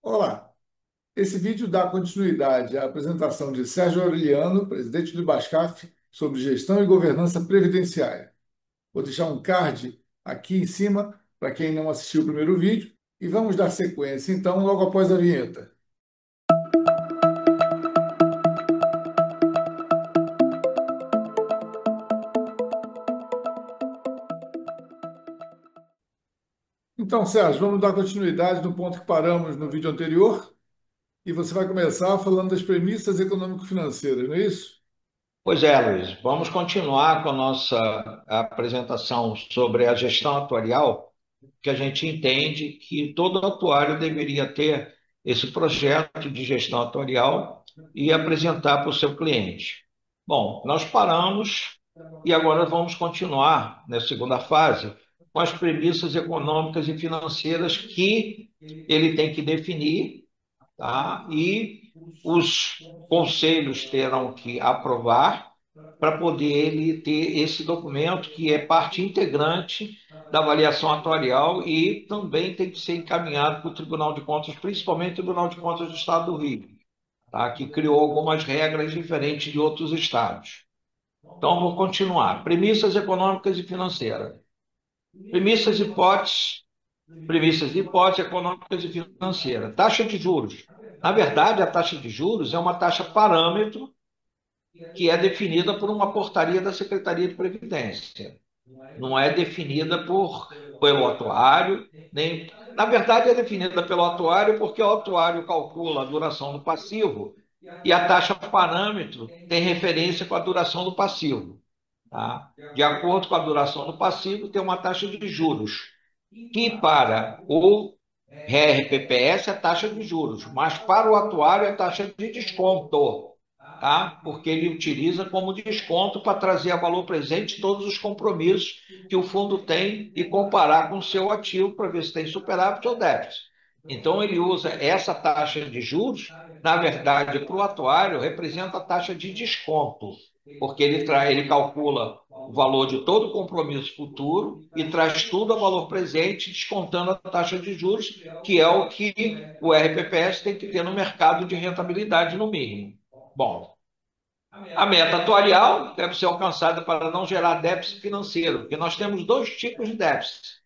Olá, esse vídeo dá continuidade à apresentação de Sérgio Aureliano, presidente do Ibascaf, sobre gestão e governança previdenciária. Vou deixar um card aqui em cima para quem não assistiu o primeiro vídeo e vamos dar sequência, então, logo após a vinheta. Então, Sérgio, vamos dar continuidade no ponto que paramos no vídeo anterior e você vai começar falando das premissas econômico-financeiras, não é isso? Pois é, Luiz. Vamos continuar com a nossa apresentação sobre a gestão atuarial, que a gente entende que todo atuário deveria ter esse projeto de gestão atuarial e apresentar para o seu cliente. Bom, nós paramos e agora vamos continuar na segunda fase com as premissas econômicas e financeiras que ele tem que definir, tá? E os conselhos terão que aprovar para poder ele ter esse documento que é parte integrante da avaliação atuarial e também tem que ser encaminhado para o Tribunal de Contas, principalmente o Tribunal de Contas do Estado do Rio, tá? Que criou algumas regras diferentes de outros estados. Então, vou continuar. Premissas econômicas e financeiras. Premissas e hipóteses Previstas de hipóteses econômicas e financeiras. Taxa de juros. Na verdade, a taxa de juros é uma taxa parâmetro que é definida por uma portaria da Secretaria de Previdência. Não é definida pelo atuário, nem. Na verdade, é definida pelo atuário porque o atuário calcula a duração do passivo e a taxa parâmetro tem referência com a duração do passivo. Tá? De acordo com a duração do passivo, tem uma taxa de juros que para o RPPS é taxa de juros, mas para o atuário é taxa de desconto, tá? Porque ele utiliza como desconto para trazer a valor presente todos os compromissos que o fundo tem e comparar com o seu ativo para ver se tem superávit ou déficit. Então ele usa essa taxa de juros, na verdade, para o atuário representa a taxa de desconto, porque ele calcula o valor de todo o compromisso futuro e traz tudo a valor presente, descontando a taxa de juros, que é o que o RPPS tem que ter no mercado de rentabilidade no mínimo. Bom, a meta atuarial deve ser alcançada para não gerar déficit financeiro, porque nós temos dois tipos de déficit.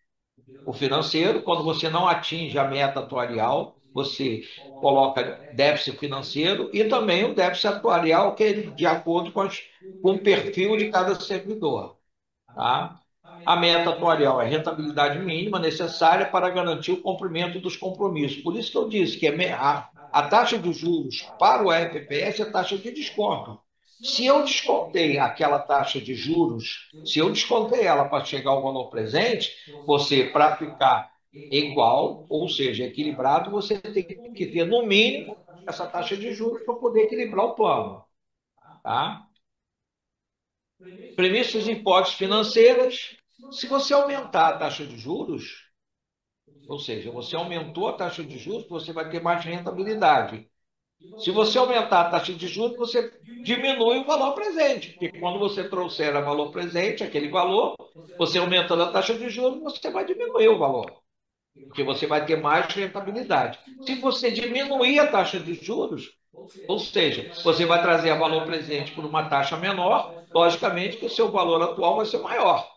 O financeiro, quando você não atinge a meta atuarial, você coloca déficit financeiro, e também o déficit atuarial, que é de acordo com o perfil de cada servidor. Tá? A meta atuarial é a rentabilidade mínima necessária para garantir o cumprimento dos compromissos. Por isso que eu disse que a taxa de juros para o RPPS é a taxa de desconto. Se eu descontei aquela taxa de juros, se eu descontei ela para chegar ao valor presente, você, para ficar igual, ou seja, equilibrado, você tem que ter, no mínimo, essa taxa de juros para poder equilibrar o plano. Tá? Premissas e hipóteses financeiras. Se você aumentar a taxa de juros, ou seja, você aumentou a taxa de juros, você vai ter mais rentabilidade. Se você aumentar a taxa de juros, você diminui o valor presente, porque quando você trouxer a valor presente, aquele valor, você aumentando a taxa de juros, você vai diminuir o valor, porque você vai ter mais rentabilidade. Se você diminuir a taxa de juros, ou seja, você vai trazer a valor presente por uma taxa menor, logicamente que o seu valor atual vai ser maior.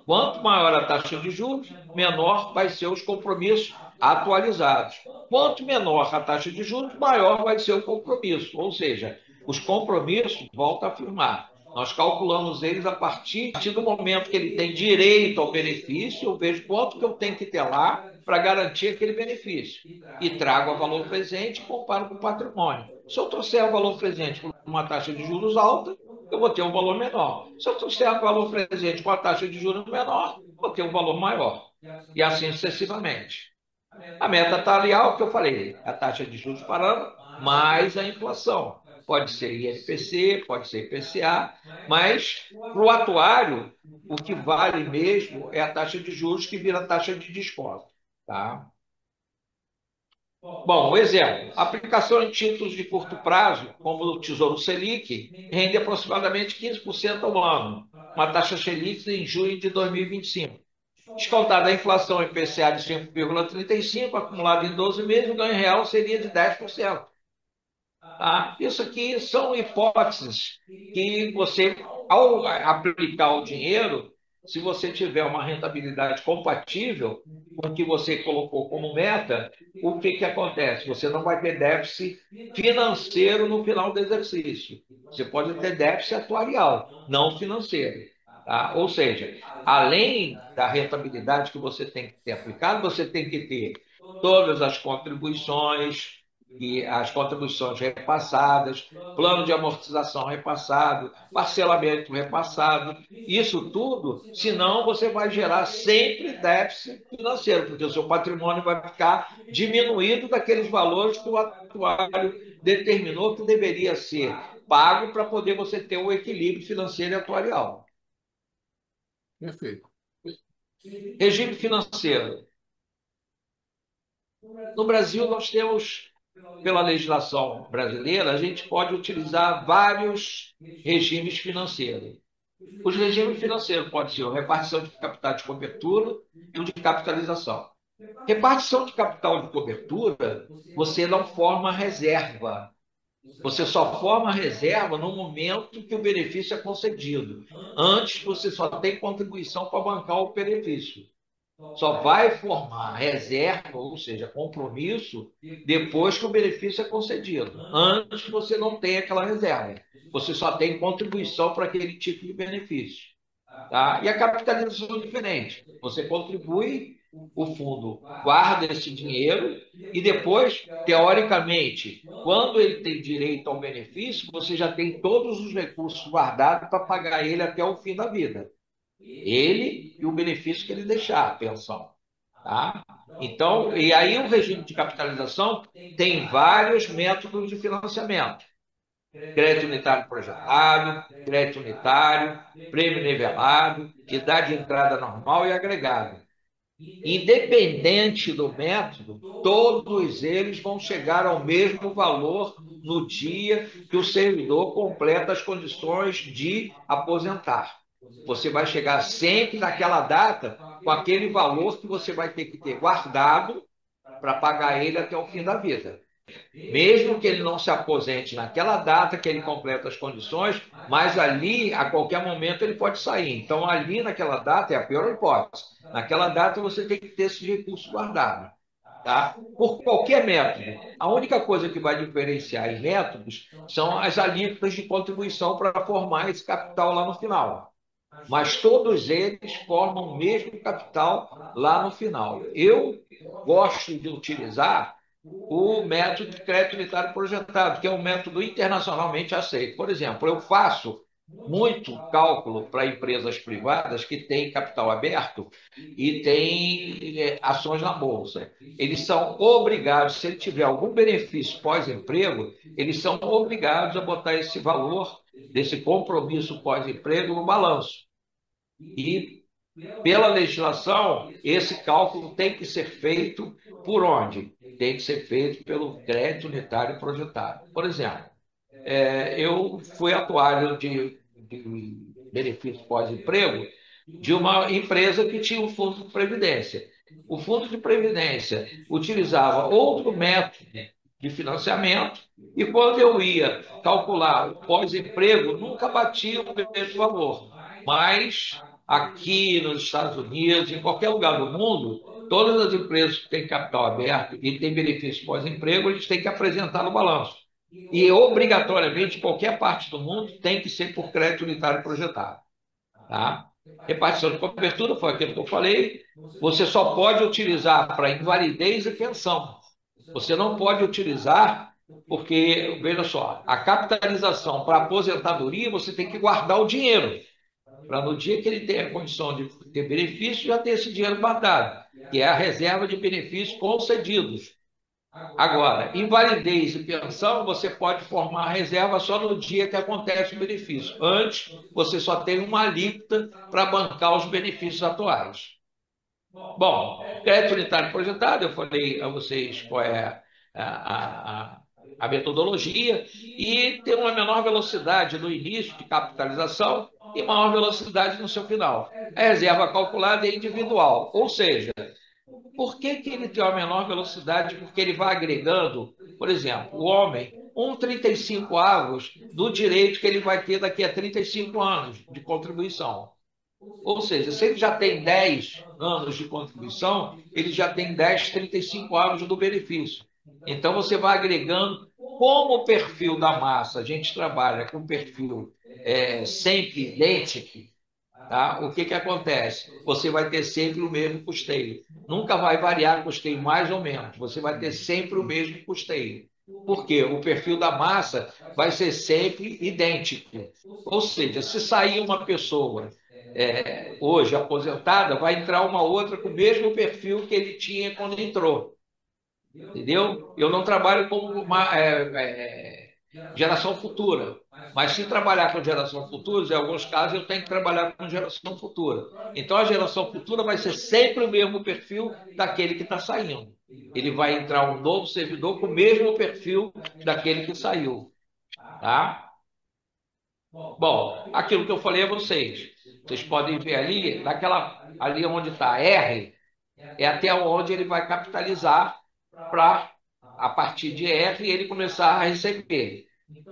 Quanto maior a taxa de juros, menor vai ser os compromissos atualizados. Quanto menor a taxa de juros, maior vai ser o compromisso. Ou seja, os compromissos, volto a afirmar, nós calculamos eles a partir do momento que ele tem direito ao benefício, eu vejo quanto que eu tenho que ter lá para garantir aquele benefício. E trago a valor presente e comparo com o patrimônio. Se eu trouxer o valor presente por uma taxa de juros alta, eu vou ter um valor menor. Se eu trouxer o valor presente com a taxa de juros menor, vou ter um valor maior. E assim sucessivamente. A meta salarial, que eu falei, a taxa de juros parando, mais a inflação. Pode ser INPC, pode ser IPCA, mas para o atuário, o que vale mesmo é a taxa de juros que vira taxa de desconto. Tá? Bom, um exemplo, a aplicação em títulos de curto prazo, como o Tesouro Selic, rende aproximadamente 15% ao ano, uma taxa Selic em junho de 2025. Descontada a inflação IPCA de 5,35, acumulado em 12 meses, o ganho real seria de 10%. Tá? Isso aqui são hipóteses que você, ao aplicar o dinheiro, se você tiver uma rentabilidade compatível com o que você colocou como meta, o que acontece? Você não vai ter déficit financeiro no final do exercício. Você pode ter déficit atuarial, não financeiro. Tá? Ou seja, além da rentabilidade que você tem que ter aplicado, você tem que ter todas as contribuições, e as contribuições repassadas, plano de amortização repassado, parcelamento repassado, isso tudo, senão você vai gerar sempre déficit financeiro, porque o seu patrimônio vai ficar diminuído daqueles valores que o atuário determinou que deveria ser pago para poder você ter o equilíbrio financeiro e atuarial. Perfeito. Regime financeiro. No Brasil, nós temos, pela legislação brasileira, a gente pode utilizar vários regimes financeiros. Os regimes financeiros podem ser a repartição de capital de cobertura e o de capitalização. Repartição de capital de cobertura, você não forma reserva. Você só forma reserva no momento que o benefício é concedido. Antes, você só tem contribuição para bancar o benefício. Só vai formar reserva, ou seja, compromisso, depois que o benefício é concedido. Antes você não tem aquela reserva. Você só tem contribuição para aquele tipo de benefício. Tá? E a capitalização é diferente. Você contribui, o fundo guarda esse dinheiro e depois, teoricamente, quando ele tem direito ao benefício, você já tem todos os recursos guardados para pagar ele até o fim da vida. Ele e o benefício que ele deixar, a pensão. Tá? Então, e aí o regime de capitalização tem vários métodos de financiamento. Crédito unitário projetado, crédito unitário, prêmio nivelado, idade de entrada normal e agregado. Independente do método, todos eles vão chegar ao mesmo valor no dia que o servidor completa as condições de aposentar. Você vai chegar sempre naquela data com aquele valor que você vai ter que ter guardado para pagar ele até o fim da vida. Mesmo que ele não se aposente naquela data que ele completa as condições, mas ali, a qualquer momento, ele pode sair. Então, ali naquela data, é a pior hipótese. Naquela data, você tem que ter esse recurso guardado. Tá? Por qualquer método. A única coisa que vai diferenciar em métodos são as alíquotas de contribuição para formar esse capital lá no final. Mas todos eles formam o mesmo capital lá no final. Eu gosto de utilizar o método de crédito unitário projetado, que é um método internacionalmente aceito. Por exemplo, eu faço muito cálculo para empresas privadas que têm capital aberto e têm ações na bolsa. Eles são obrigados, se ele tiver algum benefício pós-emprego, eles são obrigados a botar esse valor desse compromisso pós-emprego no balanço. E pela legislação, esse cálculo tem que ser feito por onde? Tem que ser feito pelo crédito unitário projetado. Por exemplo, eu fui atuário de benefício pós-emprego de uma empresa que tinha um fundo de previdência. O fundo de previdência utilizava outro método de financiamento e quando eu ia calcular o pós-emprego, nunca batia o mesmo valor. Mas aqui nos Estados Unidos, em qualquer lugar do mundo, todas as empresas que têm capital aberto e têm benefício pós-emprego, eles têm que apresentar no balanço. E, obrigatoriamente, qualquer parte do mundo tem que ser por crédito unitário projetado. Tá? Repartição de cobertura foi aquilo que eu falei. Você só pode utilizar para invalidez e pensão. Você não pode utilizar porque, veja só, a capitalização para aposentadoria, você tem que guardar o dinheiro para no dia que ele tem a condição de ter benefício, já ter esse dinheiro guardado, que é a reserva de benefícios concedidos. Agora, invalidez e pensão, você pode formar reserva só no dia que acontece o benefício. Antes, você só tem uma alíquota para bancar os benefícios atuais. Bom, crédito unitário projetado, eu falei a vocês qual é a metodologia, e tem uma menor velocidade no início de capitalização e maior velocidade no seu final. A reserva calculada é individual, ou seja, por que que ele tem uma menor velocidade? Porque ele vai agregando, por exemplo, o homem, 1,35 avos do direito que ele vai ter daqui a 35 anos de contribuição. Ou seja, se ele já tem 10 anos de contribuição, ele já tem 10, 35 anos do benefício. Então, você vai agregando, como o perfil da massa, a gente trabalha com perfil sempre idêntico, tá? O que que acontece? Você vai ter sempre o mesmo custeio. Nunca vai variar o custeio mais ou menos. Você vai ter sempre o mesmo custeio. Por quê? O perfil da massa vai ser sempre idêntico. Ou seja, se sair uma pessoa hoje aposentada, vai entrar uma outra com o mesmo perfil que ele tinha quando entrou. Entendeu? Eu não trabalho como geração futura. Mas se trabalhar com geração futura, em alguns casos eu tenho que trabalhar com geração futura. Então a geração futura vai ser sempre o mesmo perfil daquele que está saindo. Ele vai entrar um novo servidor com o mesmo perfil daquele que saiu. Tá? Bom, aquilo que eu falei a vocês. Vocês podem ver ali, ali onde está R, é até onde ele vai capitalizar para, a partir de R, ele começar a receber.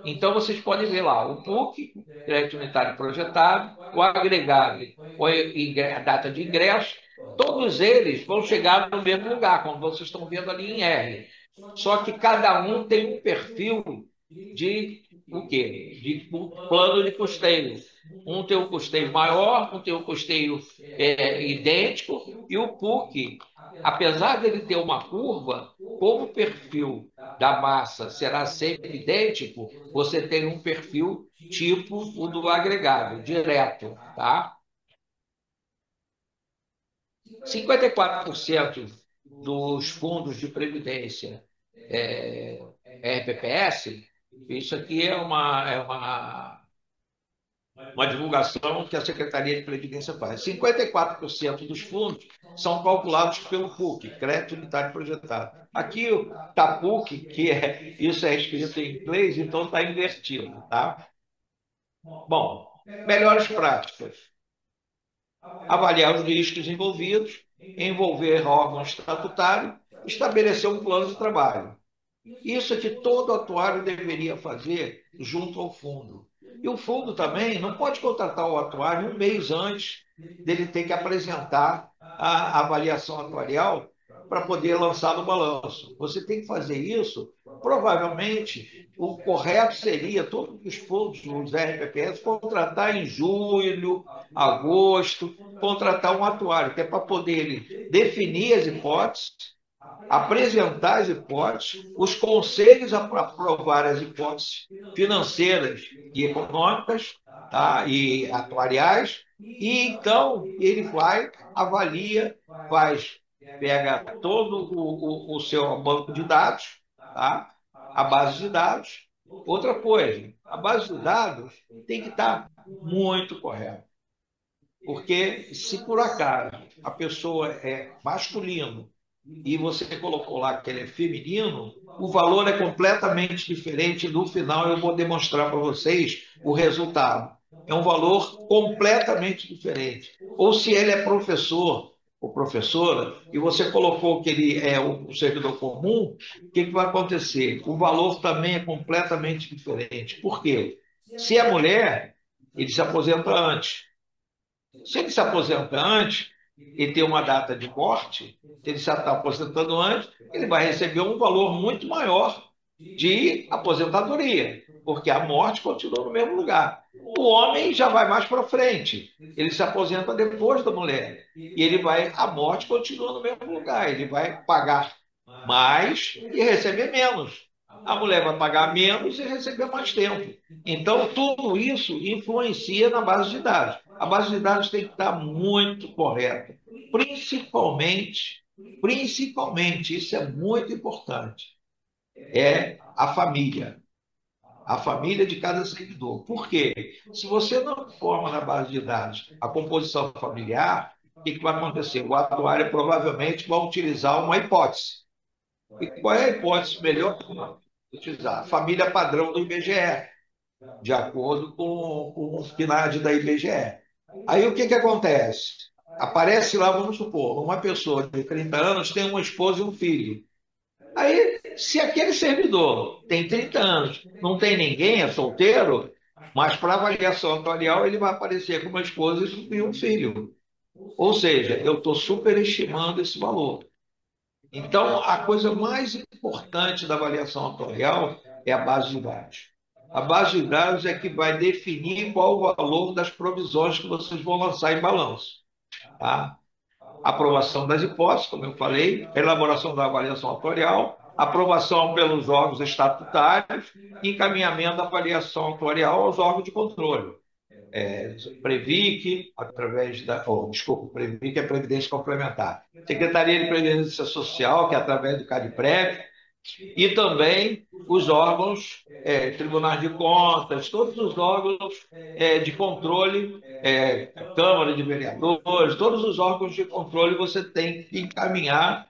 Então, vocês podem ver lá o PUC, crédito unitário projetado, o agregado, a data de ingresso, todos eles vão chegar no mesmo lugar, como vocês estão vendo ali em R. Só que cada um tem um perfil de o quê? De um plano de custeio. Um tem um custeio maior, um tem um custeio idêntico, e o PUC, apesar dele ter uma curva, como o perfil da massa será sempre idêntico, você tem um perfil tipo o do agregado, direto, tá? 54% dos fundos de previdência RPPS, isso aqui uma divulgação que a Secretaria de Previdência faz. 54% dos fundos são calculados pelo PUC, Crédito Unitário Projetado. Aqui está PUC, isso é escrito em inglês, então está invertido. Tá? Bom, melhores práticas. Avaliar os riscos envolvidos, envolver órgão estatutário, estabelecer um plano de trabalho. Isso é que todo atuário deveria fazer junto ao fundo. E o fundo também não pode contratar o atuário um mês antes dele ter que apresentar a avaliação atuarial para poder lançar no balanço. Você tem que fazer isso, provavelmente, o correto seria todos os fundos, os RPPS, contratar em julho, agosto, contratar um atuário, que é para poder ele definir as hipóteses, apresentar as hipóteses, os conselhos a aprovar as hipóteses financeiras e econômicas, tá? E atuariais, e então ele vai, avalia, pega todo o seu banco de dados, tá? A base de dados. Outra coisa, a base de dados tem que estar muito correta. Porque se por acaso a pessoa é masculino e você colocou lá que ele é feminino, o valor é completamente diferente. No final, eu vou demonstrar para vocês o resultado. É um valor completamente diferente. Ou se ele é professor ou professora, e você colocou que ele é um servidor comum, o que vai acontecer? O valor também é completamente diferente. Por quê? Se é mulher, ele se aposenta antes. Se ele se aposenta antes e tem uma data de morte, se ele se está aposentando antes, ele vai receber um valor muito maior de aposentadoria, porque a morte continua no mesmo lugar. O homem já vai mais para frente, ele se aposenta depois da mulher, e a morte continua no mesmo lugar, ele vai pagar mais e receber menos. A mulher vai pagar menos e receber mais tempo. Então, tudo isso influencia na base de dados. A base de dados tem que estar muito correta, principalmente, isso é muito importante, é a família de cada servidor. Por quê? Se você não forma na base de dados a composição familiar, o que vai acontecer? O atuário provavelmente vai utilizar uma hipótese. E qual é a hipótese melhor? Utilizar a família padrão do IBGE. de acordo com o PNAD da IBGE. Aí o que que acontece? Aparece lá, vamos supor, uma pessoa de 30 anos tem uma esposa e um filho. Aí, se aquele servidor tem 30 anos, não tem ninguém, é solteiro, mas para avaliação atuarial ele vai aparecer com uma esposa e um filho. Ou seja, eu estou superestimando esse valor. Então, a coisa mais importante da avaliação atuarial é a base de dados. A base de dados é que vai definir qual o valor das provisões que vocês vão lançar em balanço. Tá? Aprovação das hipóteses, como eu falei, elaboração da avaliação atuarial, aprovação pelos órgãos estatutários e encaminhamento da avaliação atuarial aos órgãos de controle. Previc, através da. Oh, desculpa, Previc é Previdência Complementar. Secretaria de Previdência Social, que é através do CADPREV, e também os órgãos, tribunais de contas, todos os órgãos de controle, Câmara de Vereadores, todos os órgãos de controle você tem que encaminhar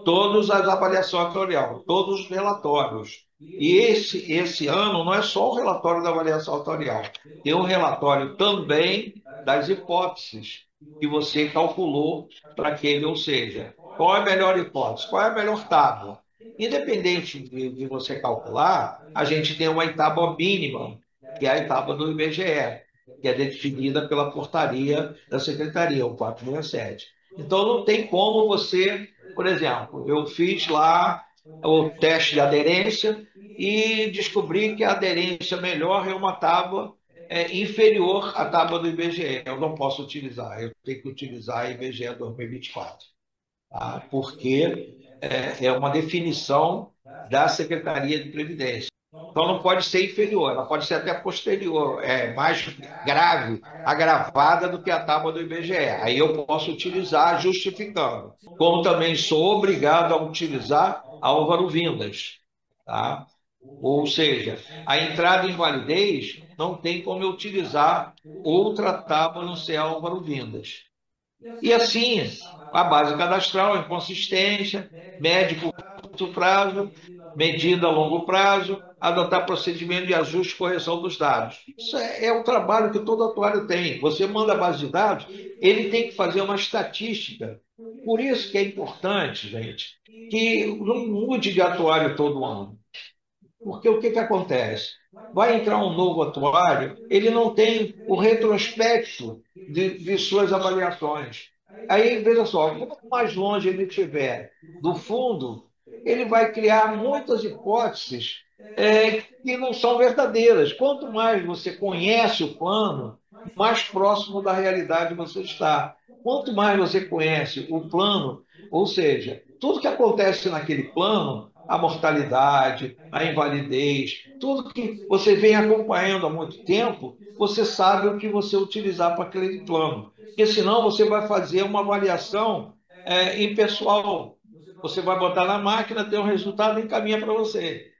todas as avaliações atuarial, todos os relatórios. E esse ano não é só o relatório da avaliação atuarial, tem um relatório também das hipóteses que você calculou para aquele, ou seja, qual é a melhor hipótese, qual é a melhor tábua. Independente de você calcular, a gente tem uma tábua mínima, que é a tábua do IBGE, que é definida pela portaria da Secretaria, o 467. Então, não tem como você, por exemplo, eu fiz lá o teste de aderência e descobri que a aderência melhor é uma tábua inferior à tábua do IBGE. Eu não posso utilizar, eu tenho que utilizar a IBGE 2024, tá? Porque é uma definição da Secretaria de Previdência. Então não pode ser inferior, ela pode ser até posterior, mais grave, agravada do que a tábua do IBGE. Aí eu posso utilizar justificando. Como também sou obrigado a utilizar Álvaro Vindas, tá? Ou seja, a entrada em validez não tem como eu utilizar outra tábua no ser Álvaro Vindas. E assim, a base cadastral, inconsistência, médico curto prazo, medida a longo prazo, adotar procedimento de ajuste e correção dos dados. Isso é o trabalho que todo atuário tem. Você manda a base de dados, ele tem que fazer uma estatística. Por isso que é importante, gente, que não mude de atuário todo ano. Porque o que, que acontece? Vai entrar um novo atuário, ele não tem o retrospecto de suas avaliações. Aí, veja só, quanto mais longe ele estiver do fundo, ele vai criar muitas hipóteses que não são verdadeiras. Quanto mais você conhece o plano, mais próximo da realidade você está. Quanto mais você conhece o plano, ou seja, tudo que acontece naquele plano, a mortalidade, a invalidez, tudo que você vem acompanhando há muito tempo, você sabe o que você utilizar para aquele plano. Porque senão você vai fazer uma avaliação impessoal. Você vai botar na máquina, ter um resultado e encaminha para você.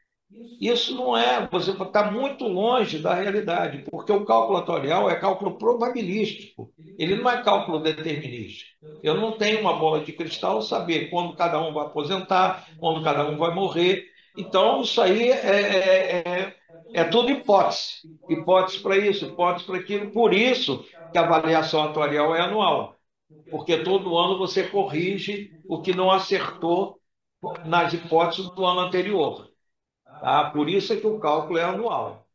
Isso não é, você está muito longe da realidade, porque o cálculo atuarial é cálculo probabilístico, ele não é cálculo determinístico. Eu não tenho uma bola de cristal saber quando cada um vai aposentar, quando cada um vai morrer. Então, isso aí é tudo hipótese. Hipótese para isso, hipótese para aquilo. Por isso que a avaliação atuarial é anual, porque todo ano você corrige o que não acertou nas hipóteses do ano anterior. Tá? Por isso é que o cálculo é anual.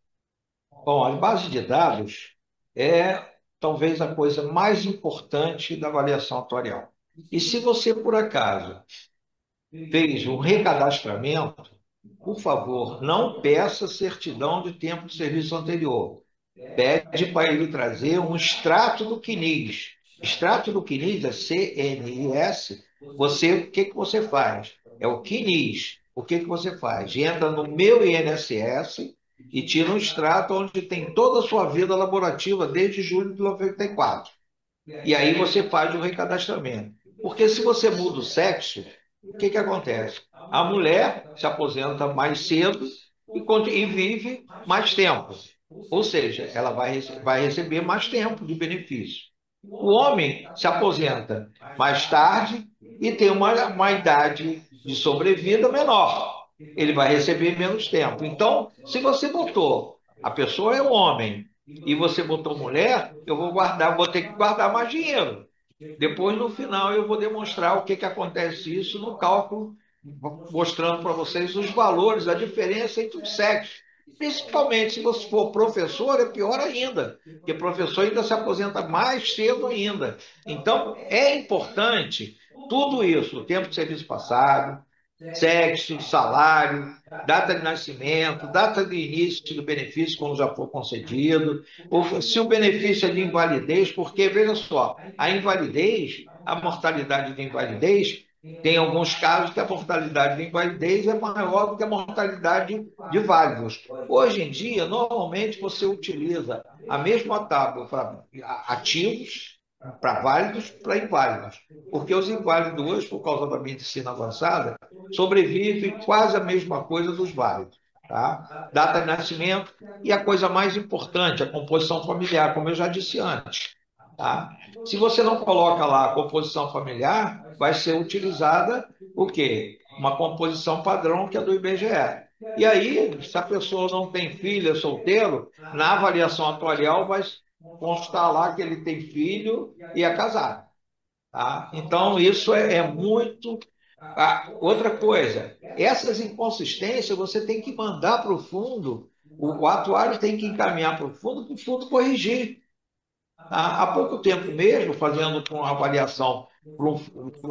Bom, a base de dados é talvez a coisa mais importante da avaliação atuarial. E se você, por acaso, fez um recadastramento, por favor, não peça certidão de tempo de serviço anterior. Pede para ele trazer um extrato do CNIS. Extrato do CNIS é CNIS. O que, que você faz? É o CNIS. O que, que você faz? Entra no meu INSS e tira um extrato onde tem toda a sua vida laborativa desde julho de 94. E aí você faz o recadastramento. Porque se você muda o sexo, o que, que acontece? A mulher se aposenta mais cedo e vive mais tempo. Ou seja, ela vai receber mais tempo de benefício. O homem se aposenta mais tarde e tem uma idade de sobrevida menor. Ele vai receber menos tempo. Então, se você botou A pessoa é homem e você botou mulher, eu vou guardar, vou ter que guardar mais dinheiro. Depois, no final, eu vou demonstrar o que que acontece isso no cálculo, mostrando para vocês os valores, a diferença entre os sexos. Principalmente se você for professor, é pior ainda, porque professor ainda se aposenta mais cedo ainda. Então, é importante tudo isso, o tempo de serviço passado, sexo, salário, data de nascimento, data de início do benefício, quando já for concedido, ou se o benefício é de invalidez, porque, veja só, a invalidez, a mortalidade de invalidez, tem alguns casos que a mortalidade de invalidez é maior do que a mortalidade de válidos. Hoje em dia, normalmente você utiliza a mesma tábua para ativos, para válidos, para inválidos. Porque os inválidos hoje, por causa da medicina avançada, sobrevivem quase a mesma coisa dos válidos. Tá? Data de nascimento e a coisa mais importante, a composição familiar, como eu já disse antes. Tá? Se você não coloca lá a composição familiar, vai ser utilizada o quê? Uma composição padrão que é do IBGE. E aí, se a pessoa não tem filho, é solteiro, na avaliação atuarial vai constar lá que ele tem filho e é casado. Tá? Então, isso é muito. Outra coisa, essas inconsistências você tem que mandar para o fundo, o atuário tem que encaminhar para o fundo corrigir. Há pouco tempo mesmo, fazendo uma avaliação para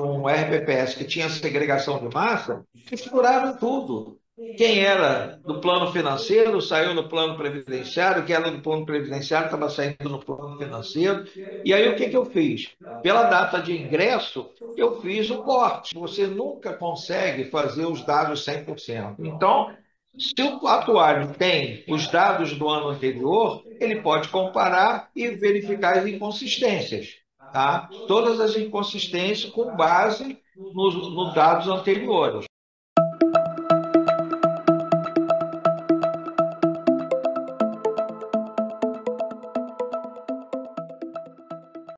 um RPPS que tinha segregação de massa, misturaram tudo. Quem era do plano financeiro saiu no plano previdenciário, quem era do plano previdenciário estava saindo no plano financeiro. E aí o que que eu fiz? Pela data de ingresso, eu fiz o corte. Você nunca consegue fazer os dados 100%. Então, se o atuário tem os dados do ano anterior, ele pode comparar e verificar as inconsistências. Tá? Todas as inconsistências com base nos dados anteriores.